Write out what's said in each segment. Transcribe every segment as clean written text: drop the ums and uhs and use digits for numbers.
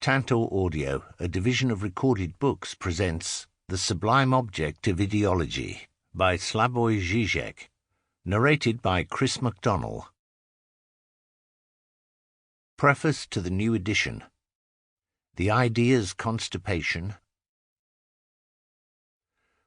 Tantor Audio, a division of recorded books, presents The Sublime Object of Ideology by Slavoj Žižek, narrated by Chris Macdonnell. Preface to the new edition. The Idea's Constipation.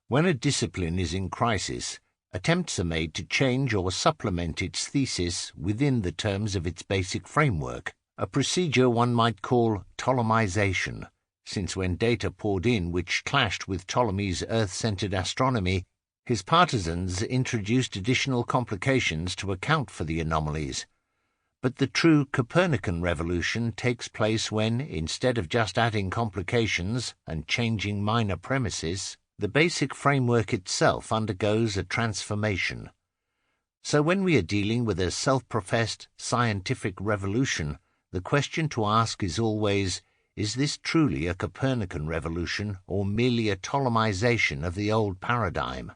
When a discipline is in crisis, attempts are made to change or supplement its thesis within the terms of its basic framework, a procedure one might call Ptolemization, since when data poured in which clashed with Ptolemy's Earth-centered astronomy, his partisans introduced additional complications to account for the anomalies. But the true Copernican revolution takes place when, instead of just adding complications and changing minor premises, the basic framework itself undergoes a transformation. So when we are dealing with a self-professed scientific revolution, the question to ask is always, is this truly a Copernican revolution or merely a Ptolemization of the old paradigm?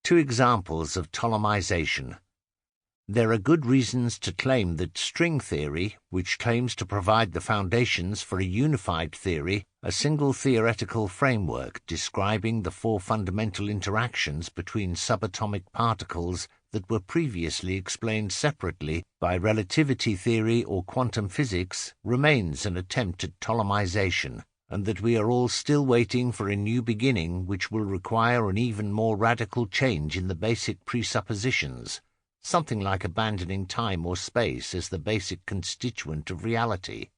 Two examples of Ptolemization. There are good reasons to claim that string theory, which claims to provide the foundations for a unified theory, a single theoretical framework describing the four fundamental interactions between subatomic particles that were previously explained separately by relativity theory or quantum physics, remains an attempt at Ptolemization, and that we are all still waiting for a new beginning which will require an even more radical change in the basic presuppositions, something like abandoning time or space as the basic constituent of reality.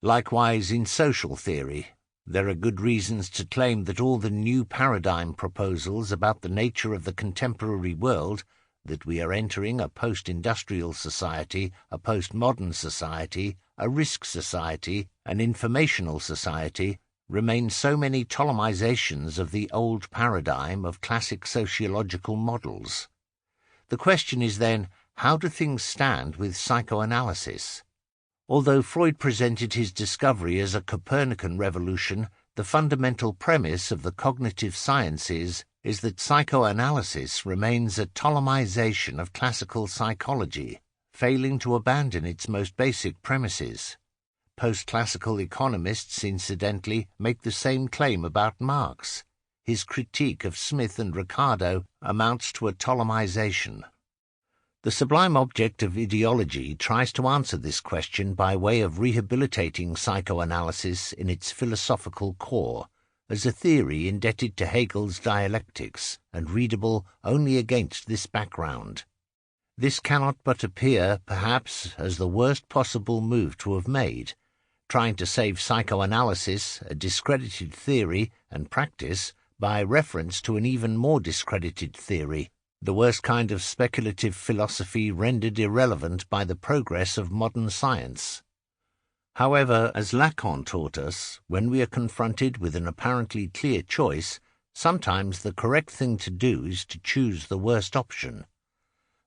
Likewise, in social theory, there are good reasons to claim that all the new paradigm proposals about the nature of the contemporary world, that we are entering a post-industrial society, a postmodern society, a risk society, an informational society, remain so many Ptolemizations of the old paradigm of classic sociological models. The question is then, how do things stand with psychoanalysis? Although Freud presented his discovery as a Copernican revolution, the fundamental premise of the cognitive sciences is that psychoanalysis remains a Ptolemization of classical psychology, failing to abandon its most basic premises. Post-classical economists, incidentally, make the same claim about Marx. His critique of Smith and Ricardo amounts to a Ptolemization. The sublime object of ideology tries to answer this question by way of rehabilitating psychoanalysis in its philosophical core, as a theory indebted to Hegel's dialectics and readable only against this background. This cannot but appear, perhaps, as the worst possible move to have made, trying to save psychoanalysis, a discredited theory and practice, by reference to an even more discredited theory, the worst kind of speculative philosophy rendered irrelevant by the progress of modern science. However, as Lacan taught us, when we are confronted with an apparently clear choice, sometimes the correct thing to do is to choose the worst option.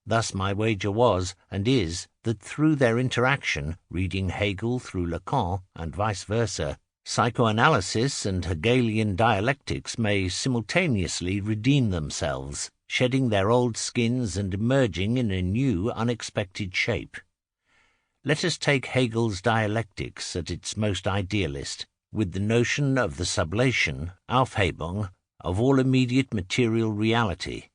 Thus my wager was, and is, that through their interaction, reading Hegel through Lacan, and vice versa, psychoanalysis and Hegelian dialectics may simultaneously redeem themselves, shedding their old skins and emerging in a new, unexpected shape. Let us take Hegel's dialectics at its most idealist, with the notion of the sublation, Aufhebung, of all immediate material reality.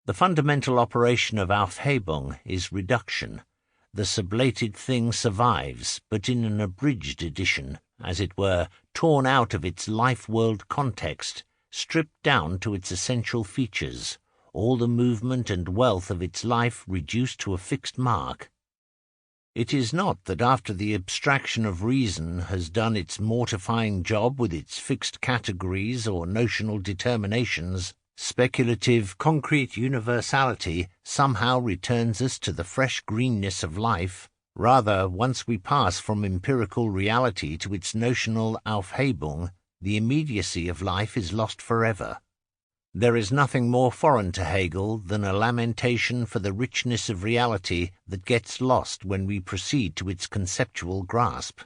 The fundamental operation of Aufhebung is reduction. The sublated thing survives, but in an abridged edition, as it were, torn out of its life-world context, stripped down to its essential features, all the movement and wealth of its life reduced to a fixed mark. It is not that after the abstraction of reason has done its mortifying job with its fixed categories or notional determinations, speculative, concrete universality somehow returns us to the fresh greenness of life. Rather, once we pass from empirical reality to its notional Aufhebung, the immediacy of life is lost forever. There is nothing more foreign to Hegel than a lamentation for the richness of reality that gets lost when we proceed to its conceptual grasp.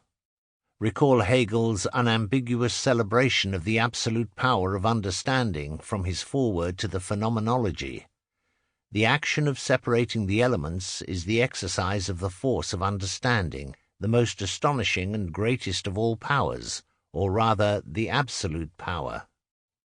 Recall Hegel's unambiguous celebration of the absolute power of understanding from his foreword to the Phenomenology. The action of separating the elements is the exercise of the force of understanding, the most astonishing and greatest of all powers, or rather the absolute power.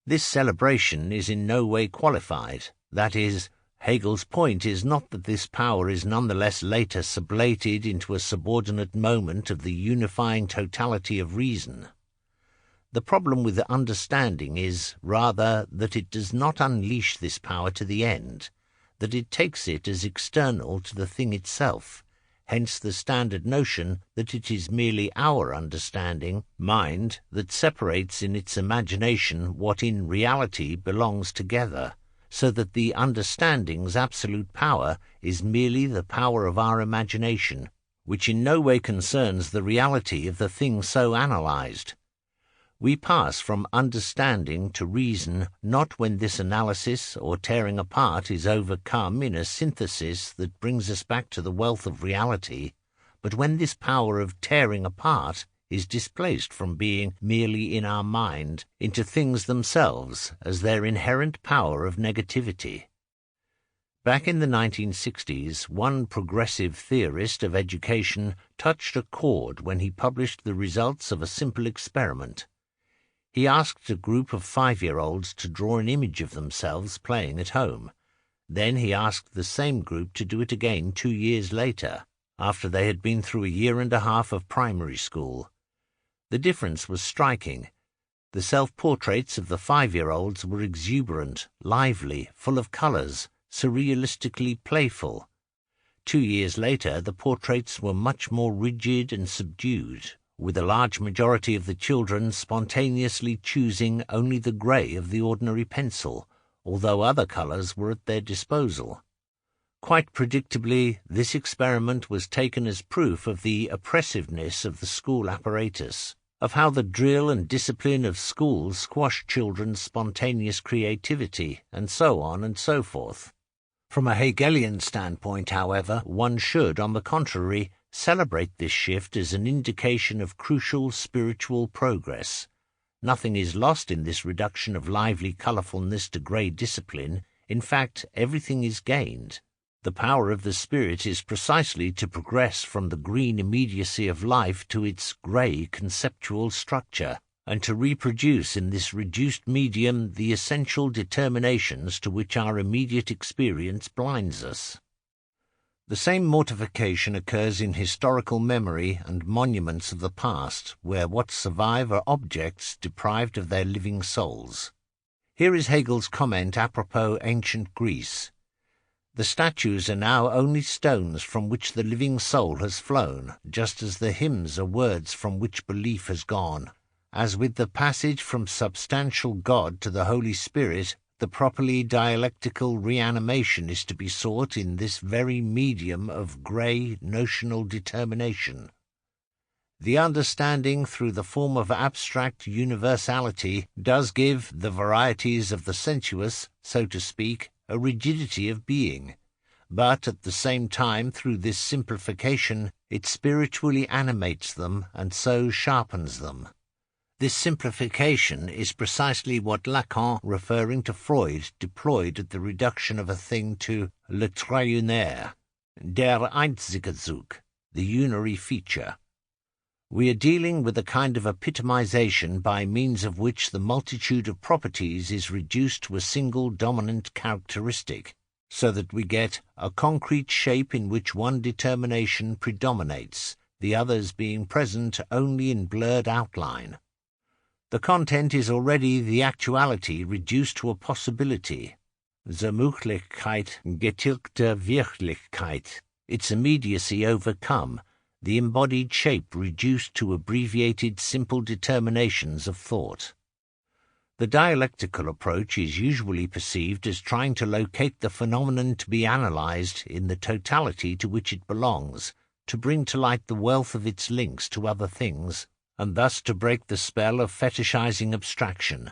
This celebration is in no way qualified. That is, Hegel's point is not that this power is nonetheless later sublated into a subordinate moment of the unifying totality of reason. The problem with understanding is, rather, that it does not unleash this power to the end, that it takes it as external to the thing itself, hence the standard notion that it is merely our understanding, mind, that separates in its imagination what in reality belongs together, so that the understanding's absolute power is merely the power of our imagination, which in no way concerns the reality of the thing so analyzed. We pass from understanding to reason not when this analysis or tearing apart is overcome in a synthesis that brings us back to the wealth of reality, but when this power of tearing apart is displaced from being merely in our mind into things themselves as their inherent power of negativity. Back in the 1960s, one progressive theorist of education touched a chord when he published the results of a simple experiment. He asked a group of 5-year-olds to draw an image of themselves playing at home. Then he asked the same group to do it again 2 years later, after they had been through a year and a half of primary school. The difference was striking. The self-portraits of the 5-year-olds were exuberant, lively, full of colours, surrealistically playful. 2 years later, the portraits were much more rigid and subdued, with a large majority of the children spontaneously choosing only the grey of the ordinary pencil, although other colours were at their disposal. Quite predictably, this experiment was taken as proof of the oppressiveness of the school apparatus, of how the drill and discipline of schools squash children's spontaneous creativity, and so on and so forth. From a Hegelian standpoint, however, one should, on the contrary, celebrate this shift as an indication of crucial spiritual progress. Nothing is lost in this reduction of lively colourfulness to grey discipline. In fact, everything is gained. The power of the spirit is precisely to progress from the green immediacy of life to its grey conceptual structure, and to reproduce in this reduced medium the essential determinations to which our immediate experience blinds us. The same mortification occurs in historical memory and monuments of the past, where what survive are objects deprived of their living souls. Here is Hegel's comment apropos ancient Greece. The statues are now only stones from which the living soul has flown, just as the hymns are words from which belief has gone. As with the passage from substantial God to the Holy Spirit, the properly dialectical reanimation is to be sought in this very medium of grey notional determination. The understanding through the form of abstract universality does give the varieties of the sensuous, so to speak, a rigidity of being, but at the same time through this simplification it spiritually animates them and so sharpens them. This simplification is precisely what Lacan, referring to Freud, deployed at the reduction of a thing to le trayunaire, der einzige Zug, the unary feature. We are dealing with a kind of epitomization by means of which the multitude of properties is reduced to a single dominant characteristic, so that we get a concrete shape in which one determination predominates, the others being present only in blurred outline. The content is already the actuality reduced to a possibility, Möglichkeit getilgte Wirklichkeit, its immediacy overcome, the embodied shape reduced to abbreviated simple determinations of thought. The dialectical approach is usually perceived as trying to locate the phenomenon to be analyzed in the totality to which it belongs, to bring to light the wealth of its links to other things, and thus to break the spell of fetishizing abstraction.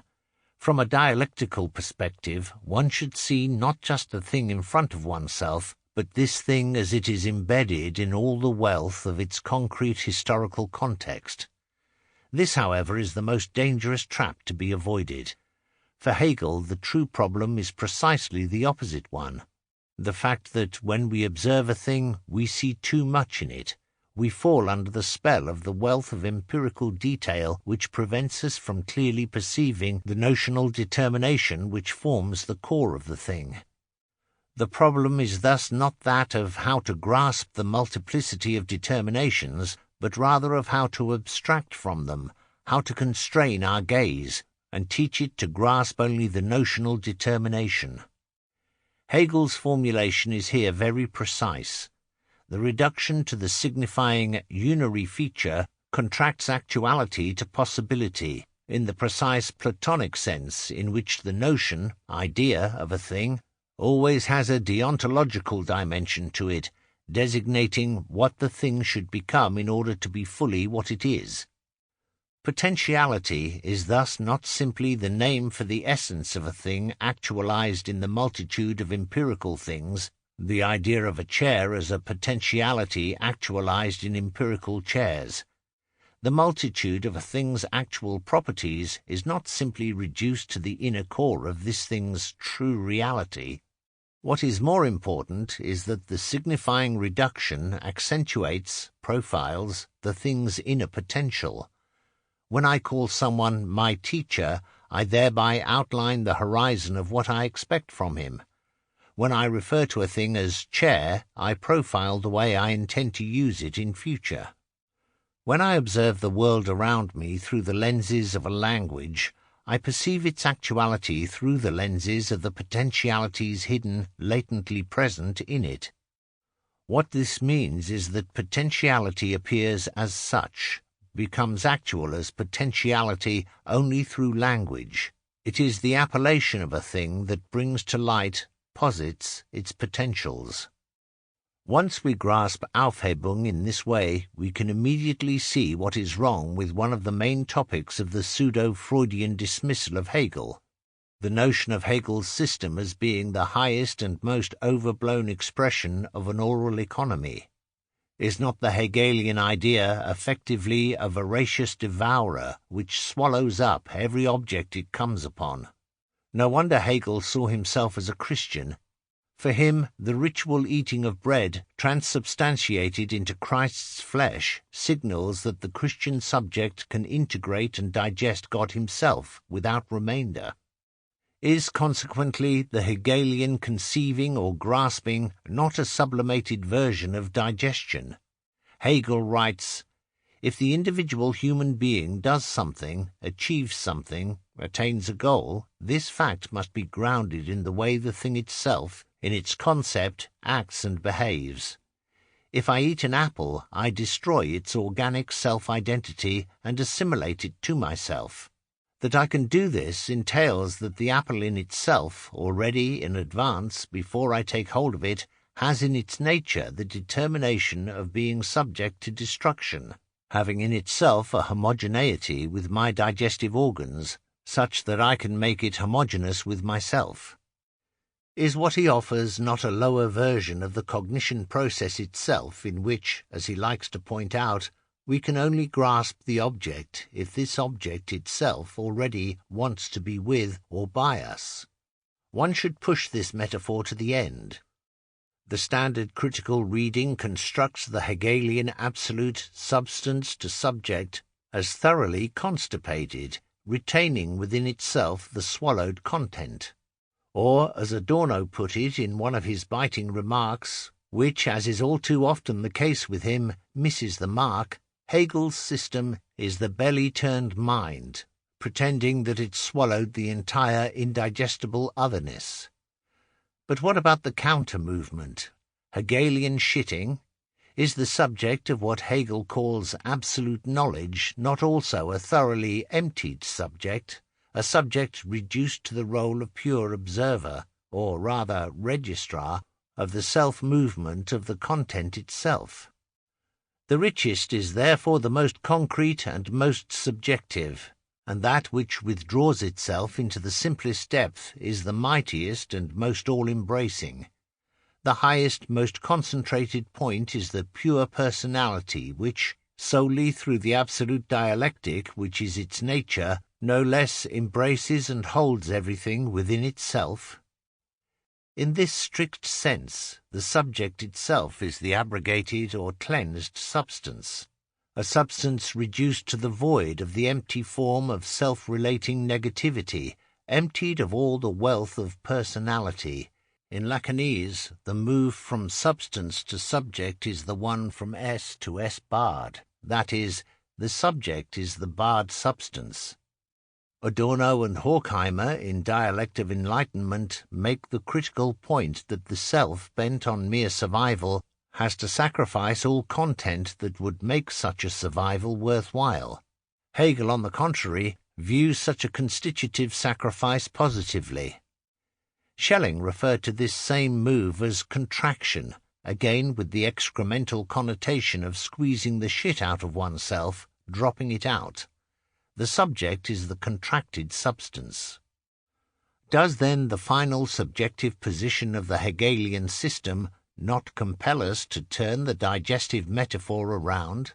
From a dialectical perspective, one should see not just the thing in front of oneself, but this thing as it is embedded in all the wealth of its concrete historical context. This, however, is the most dangerous trap to be avoided. For Hegel, the true problem is precisely the opposite one, the fact that when we observe a thing, we see too much in it, we fall under the spell of the wealth of empirical detail which prevents us from clearly perceiving the notional determination which forms the core of the thing. The problem is thus not that of how to grasp the multiplicity of determinations, but rather of how to abstract from them, how to constrain our gaze, and teach it to grasp only the notional determination. Hegel's formulation is here very precise. The reduction to the signifying unary feature contracts actuality to possibility, in the precise Platonic sense in which the notion, idea of a thing, always has a deontological dimension to it, designating what the thing should become in order to be fully what it is. Potentiality is thus not simply the name for the essence of a thing actualized in the multitude of empirical things, the idea of a chair as a potentiality actualized in empirical chairs. The multitude of a thing's actual properties is not simply reduced to the inner core of this thing's true reality. What is more important is that the signifying reduction accentuates, profiles, the thing's inner potential. When I call someone my teacher, I thereby outline the horizon of what I expect from him. When I refer to a thing as chair, I profile the way I intend to use it in future. When I observe the world around me through the lenses of a language, I perceive its actuality through the lenses of the potentialities hidden, latently present in it. What this means is that potentiality appears as such, becomes actual as potentiality only through language. It is the appellation of a thing that brings to light, posits, its potentials. Once we grasp Aufhebung in this way, we can immediately see what is wrong with one of the main topics of the pseudo-Freudian dismissal of Hegel, the notion of Hegel's system as being the highest and most overblown expression of an oral economy. Is not the Hegelian idea effectively a voracious devourer which swallows up every object it comes upon? No wonder Hegel saw himself as a Christian. For him, the ritual eating of bread, transubstantiated into Christ's flesh, signals that the Christian subject can integrate and digest God himself without remainder. Is consequently the Hegelian conceiving or grasping not a sublimated version of digestion? Hegel writes, "If the individual human being does something, achieves something, attains a goal, this fact must be grounded in the way the thing itself, in its concept, acts and behaves. If I eat an apple, I destroy its organic self-identity and assimilate it to myself. That I can do this entails that the apple in itself, already in advance, before I take hold of it, has in its nature the determination of being subject to destruction, having in itself a homogeneity with my digestive organs, such that I can make it homogeneous with myself." Is what he offers not a lower version of the cognition process itself, in which, as he likes to point out, we can only grasp the object if this object itself already wants to be with or by us? One should push this metaphor to the end. The standard critical reading constructs the Hegelian absolute substance to subject as thoroughly constipated, retaining within itself the swallowed content. Or, as Adorno put it in one of his biting remarks, which, as is all too often the case with him, misses the mark, Hegel's system is the belly-turned mind, pretending that it swallowed the entire indigestible otherness. But what about the counter-movement? Hegelian shitting? Is the subject of what Hegel calls absolute knowledge not also a thoroughly emptied subject, a subject reduced to the role of pure observer, or rather registrar, of the self-movement of the content itself? The richest is therefore the most concrete and most subjective, and that which withdraws itself into the simplest depth is the mightiest and most all-embracing. The highest, most concentrated point is the pure personality which, solely through the absolute dialectic which is its nature, no less embraces and holds everything within itself. In this strict sense, the subject itself is the abrogated or cleansed substance, a substance reduced to the void of the empty form of self-relating negativity, emptied of all the wealth of personality. In Lacanese, the move from substance to subject is the one from S to S barred. That is, the subject is the barred substance. Adorno and Horkheimer, in Dialect of Enlightenment, make the critical point that the self, bent on mere survival, has to sacrifice all content that would make such a survival worthwhile. Hegel, on the contrary, views such a constitutive sacrifice positively. Schelling referred to this same move as contraction, again with the excremental connotation of squeezing the shit out of oneself, dropping it out. The subject is the contracted substance. Does then the final subjective position of the Hegelian system not compel us to turn the digestive metaphor around?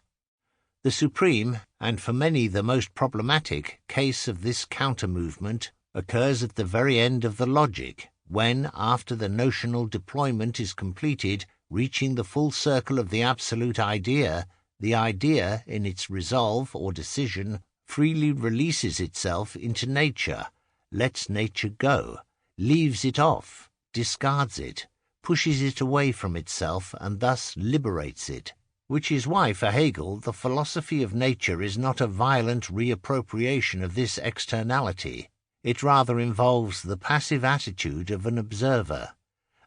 The supreme, and for many the most problematic, case of this counter-movement occurs at the very end of the logic, when, after the notional deployment is completed, reaching the full circle of the absolute idea, the idea, in its resolve or decision, freely releases itself into nature, lets nature go, leaves it off, discards it, pushes it away from itself, and thus liberates it. Which is why, for Hegel, the philosophy of nature is not a violent reappropriation of this externality. It rather involves the passive attitude of an observer.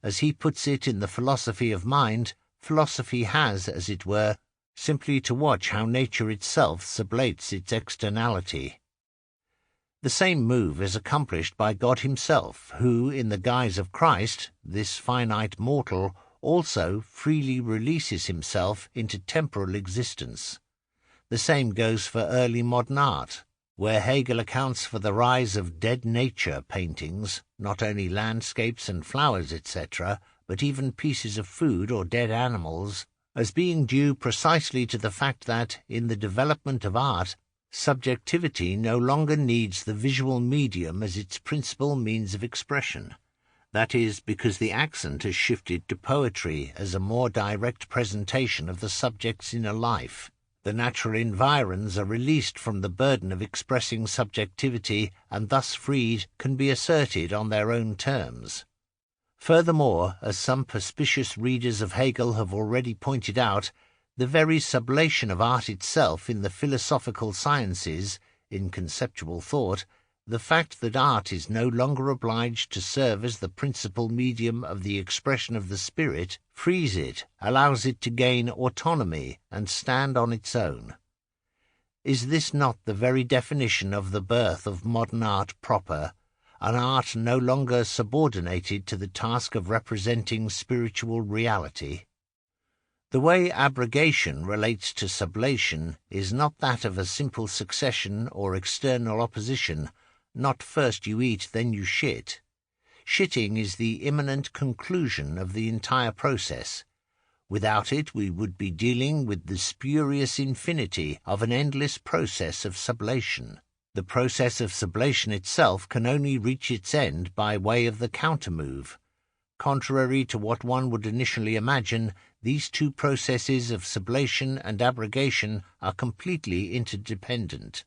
As he puts it in the philosophy of mind, philosophy has, as it were, simply to watch how nature itself sublates its externality. The same move is accomplished by God himself, who, in the guise of Christ, this finite mortal, also freely releases himself into temporal existence. The same goes for early modern art, where Hegel accounts for the rise of dead nature paintings, not only landscapes and flowers, etc., but even pieces of food or dead animals, as being due precisely to the fact that, in the development of art, subjectivity no longer needs the visual medium as its principal means of expression. That is, because the accent has shifted to poetry as a more direct presentation of the subject's inner life. The natural environs are released from the burden of expressing subjectivity, and thus freed, can be asserted on their own terms. Furthermore, as some perspicacious readers of Hegel have already pointed out, the very sublation of art itself in the philosophical sciences, in conceptual thought, the fact that art is no longer obliged to serve as the principal medium of the expression of the spirit, frees it, allows it to gain autonomy and stand on its own. Is this not the very definition of the birth of modern art proper, an art no longer subordinated to the task of representing spiritual reality? The way abrogation relates to sublation is not that of a simple succession or external opposition, not first you eat, then you shit. Shitting is the imminent conclusion of the entire process. Without it we would be dealing with the spurious infinity of an endless process of sublation. The process of sublation itself can only reach its end by way of the countermove. Contrary to what one would initially imagine, these two processes of sublation and abrogation are completely interdependent.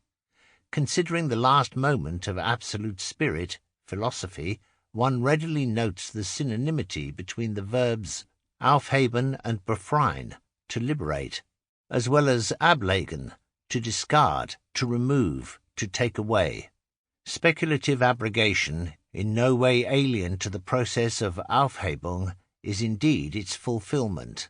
Considering the last moment of absolute spirit, philosophy, one readily notes the synonymity between the verbs aufheben and befreien, to liberate, as well as ablegen, to discard, to remove, to take away. Speculative abrogation, in no way alien to the process of Aufhebung, is indeed its fulfillment.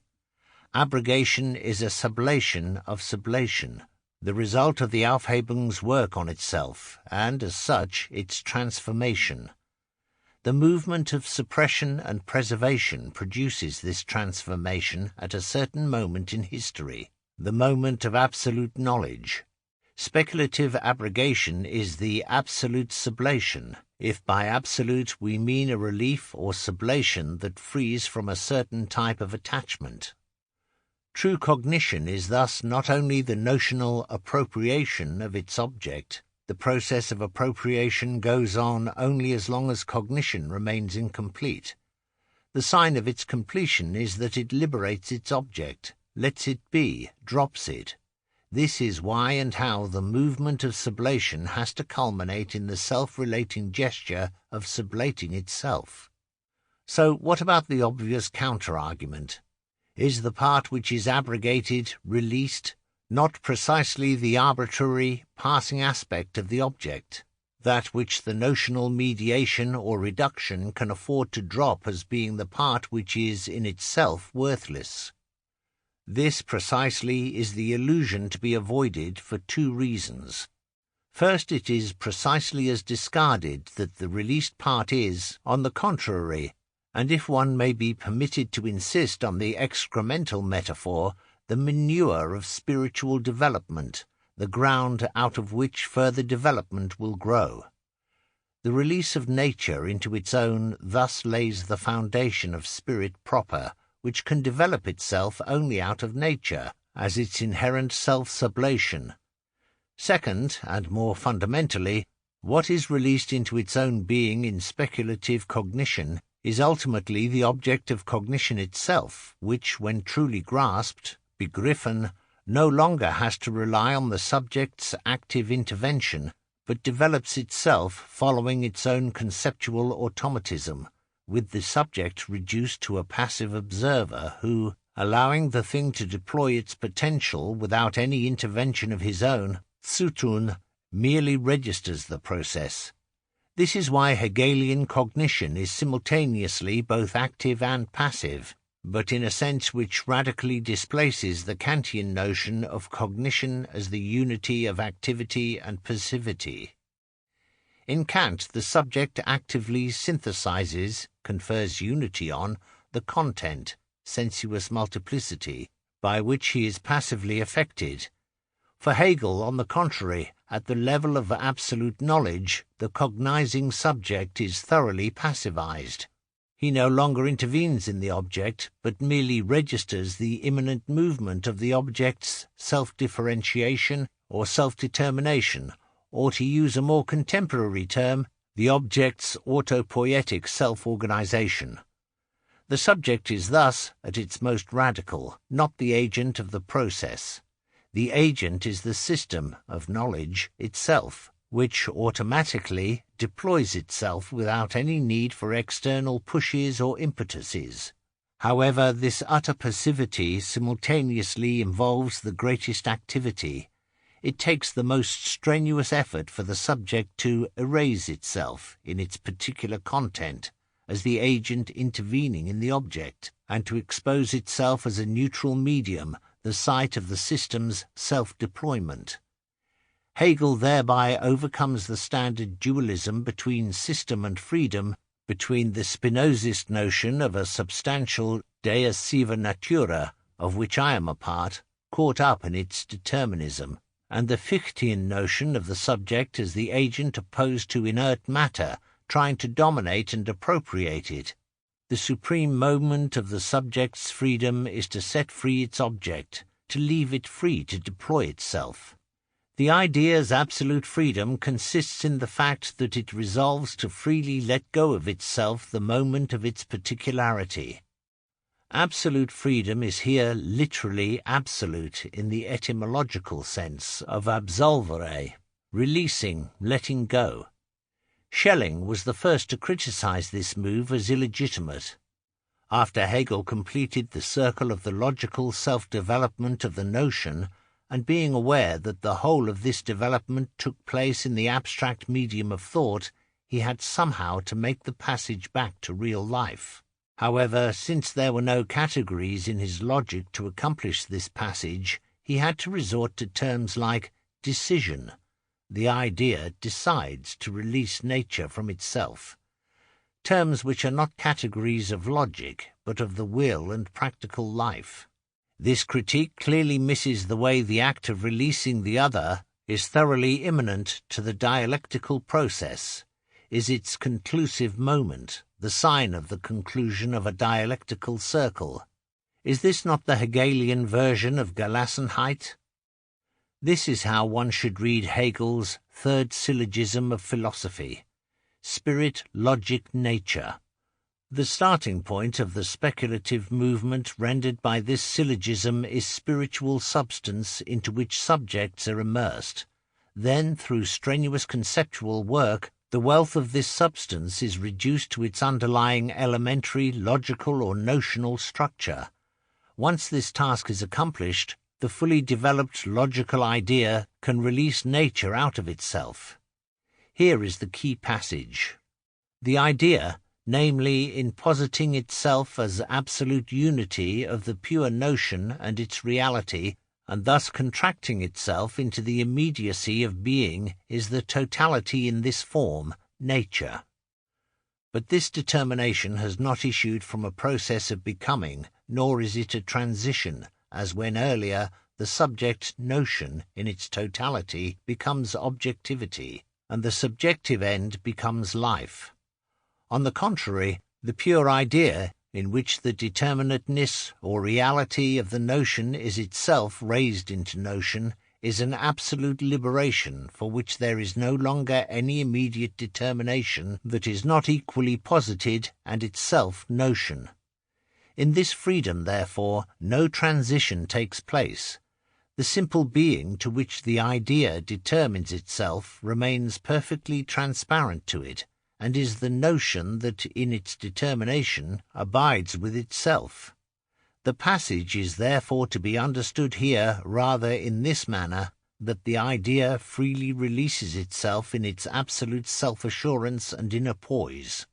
Abrogation is a sublation of sublation, the result of the Aufhebung's work on itself, and, as such, its transformation. The movement of suppression and preservation produces this transformation at a certain moment in history, the moment of absolute knowledge. Speculative abrogation is the absolute sublation, if by absolute we mean a relief or sublation that frees from a certain type of attachment. True cognition is thus not only the notional appropriation of its object. The process of appropriation goes on only as long as cognition remains incomplete. The sign of its completion is that it liberates its object, lets it be, drops it. This is why and how the movement of sublation has to culminate in the self-relating gesture of sublating itself. So what about the obvious counter-argument? Is the part which is abrogated, released, not precisely the arbitrary, passing aspect of the object, that which the notional mediation or reduction can afford to drop as being the part which is in itself worthless? This precisely is the illusion to be avoided for two reasons. First, it is precisely as discarded that the released part is, on the contrary, and if one may be permitted to insist on the excremental metaphor, the manure of spiritual development, the ground out of which further development will grow. The release of nature into its own thus lays the foundation of spirit proper, which can develop itself only out of nature, as its inherent self-sublation. Second, and more fundamentally, what is released into its own being in speculative cognition is ultimately the object of cognition itself, which, when truly grasped, begriffen, no longer has to rely on the subject's active intervention, but develops itself following its own conceptual automatism, with the subject reduced to a passive observer who, allowing the thing to deploy its potential without any intervention of his own, zutun, merely registers the process. This is why Hegelian cognition is simultaneously both active and passive, but in a sense which radically displaces the Kantian notion of cognition as the unity of activity and passivity. In Kant, the subject actively synthesizes, confers unity on, the content, sensuous multiplicity, by which he is passively affected. For Hegel, on the contrary, at the level of absolute knowledge, the cognizing subject is thoroughly passivized. He no longer intervenes in the object, but merely registers the immanent movement of the object's self-differentiation or self-determination, or to use a more contemporary term, the object's autopoietic self-organization. The subject is thus, at its most radical, not the agent of the process. The agent is the system of knowledge itself, which automatically deploys itself without any need for external pushes or impetuses. However, this utter passivity simultaneously involves the greatest activity. It takes the most strenuous effort for the subject to erase itself in its particular content as the agent intervening in the object, and to expose itself as a neutral medium, the site of the system's self-deployment. Hegel thereby overcomes the standard dualism between system and freedom, between the Spinozist notion of a substantial deus sive natura, of which I am a part, caught up in its determinism, and the Fichtean notion of the subject as the agent opposed to inert matter, trying to dominate and appropriate it. The supreme moment of the subject's freedom is to set free its object, to leave it free to deploy itself. The idea's absolute freedom consists in the fact that it resolves to freely let go of itself the moment of its particularity. Absolute freedom is here literally absolute in the etymological sense of absolvere, releasing, letting go. Schelling was the first to criticize this move as illegitimate. After Hegel completed the circle of the logical self-development of the notion, and being aware that the whole of this development took place in the abstract medium of thought, he had somehow to make the passage back to real life. However, since there were no categories in his logic to accomplish this passage, he had to resort to terms like decision. The idea decides to release nature from itself. Terms which are not categories of logic, but of the will and practical life. This critique clearly misses the way the act of releasing the other is thoroughly immanent to the dialectical process, is its conclusive moment, the sign of the conclusion of a dialectical circle. Is this not the Hegelian version of Gelassenheit? This is how one should read Hegel's third syllogism of philosophy: spirit, logic, nature. The starting point of the speculative movement rendered by this syllogism is spiritual substance into which subjects are immersed. Then, through strenuous conceptual work, the wealth of this substance is reduced to its underlying elementary, logical or notional structure. Once this task is accomplished, the fully developed logical idea can release nature out of itself. Here is the key passage. The idea, namely in positing itself as absolute unity of the pure notion and its reality, and thus contracting itself into the immediacy of being, is the totality in this form, nature. But this determination has not issued from a process of becoming, nor is it a transition, as when earlier the subject notion in its totality becomes objectivity, and the subjective end becomes life. On the contrary, the pure idea, in which the determinateness or reality of the notion is itself raised into notion, is an absolute liberation for which there is no longer any immediate determination that is not equally posited and itself notion. In this freedom, therefore, no transition takes place. The simple being to which the idea determines itself remains perfectly transparent to it, and is the notion that in its determination abides with itself. The passage is therefore to be understood here rather in this manner, that the idea freely releases itself in its absolute self-assurance and inner poise.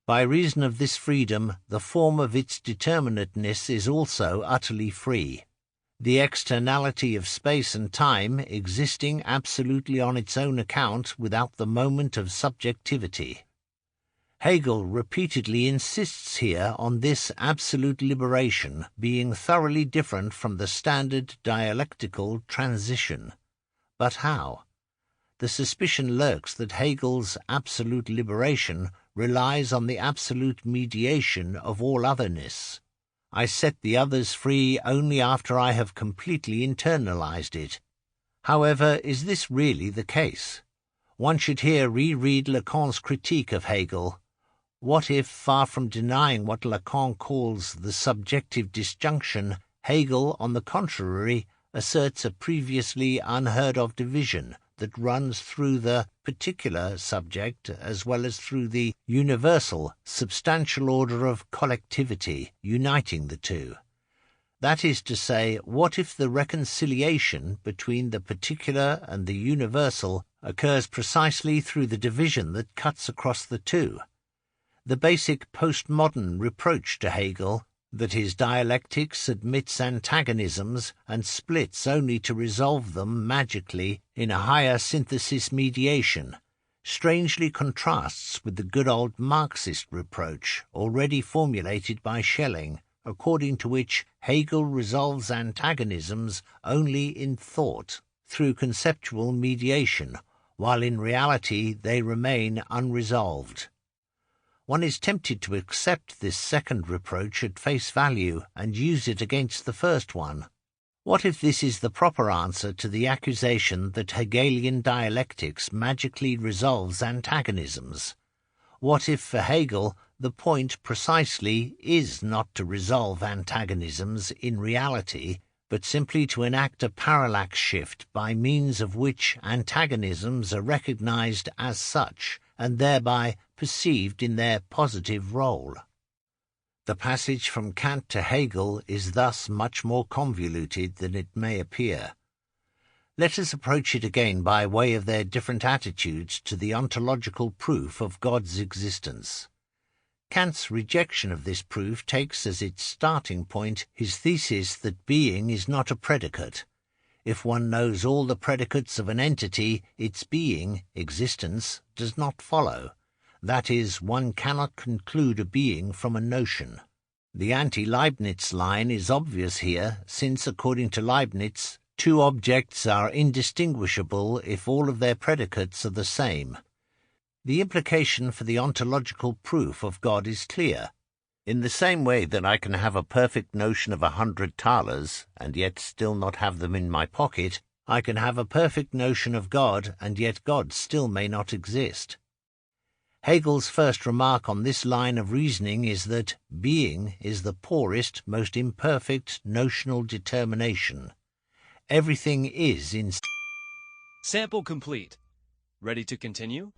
By reason of this freedom, the form of its determinateness is also utterly free. The externality of space and time existing absolutely on its own account without the moment of subjectivity. Hegel repeatedly insists here on this absolute liberation being thoroughly different from the standard dialectical transition. But how? The suspicion lurks that Hegel's absolute liberation relies on the absolute mediation of all otherness. I set the others free only after I have completely internalized it. However, is this really the case? One should here reread Lacan's critique of Hegel. What if, far from denying what Lacan calls the subjective disjunction, Hegel, on the contrary, asserts a previously unheard-of division that runs through the particular subject as well as through the universal, substantial order of collectivity uniting the two? That is to say, what if the reconciliation between the particular and the universal occurs precisely through the division that cuts across the two? The basic postmodern reproach to Hegel, that his dialectics admits antagonisms and splits only to resolve them magically in a higher synthesis mediation, strangely contrasts with the good old Marxist reproach already formulated by Schelling, according to which Hegel resolves antagonisms only in thought, through conceptual mediation, while in reality they remain unresolved. One is tempted to accept this second reproach at face value and use it against the first one. What if this is the proper answer to the accusation that Hegelian dialectics magically resolves antagonisms? What if for Hegel the point precisely is not to resolve antagonisms in reality, but simply to enact a parallax shift by means of which antagonisms are recognized as such, and thereby perceived in their positive role? The passage from Kant to Hegel is thus much more convoluted than it may appear. Let us approach it again by way of their different attitudes to the ontological proof of God's existence. Kant's rejection of this proof takes as its starting point his thesis that being is not a predicate. If one knows all the predicates of an entity, its being, existence, does not follow. That is, one cannot conclude a being from a notion. The anti-Leibniz line is obvious here, since, according to Leibniz, two objects are indistinguishable if all of their predicates are the same. The implication for the ontological proof of God is clear. In the same way that I can have a perfect notion of 100 thalers, and yet still not have them in my pocket, I can have a perfect notion of God, and yet God still may not exist. Hegel's first remark on this line of reasoning is that being is the poorest, most imperfect notional determination. Everything is in... Sample complete. Ready to continue?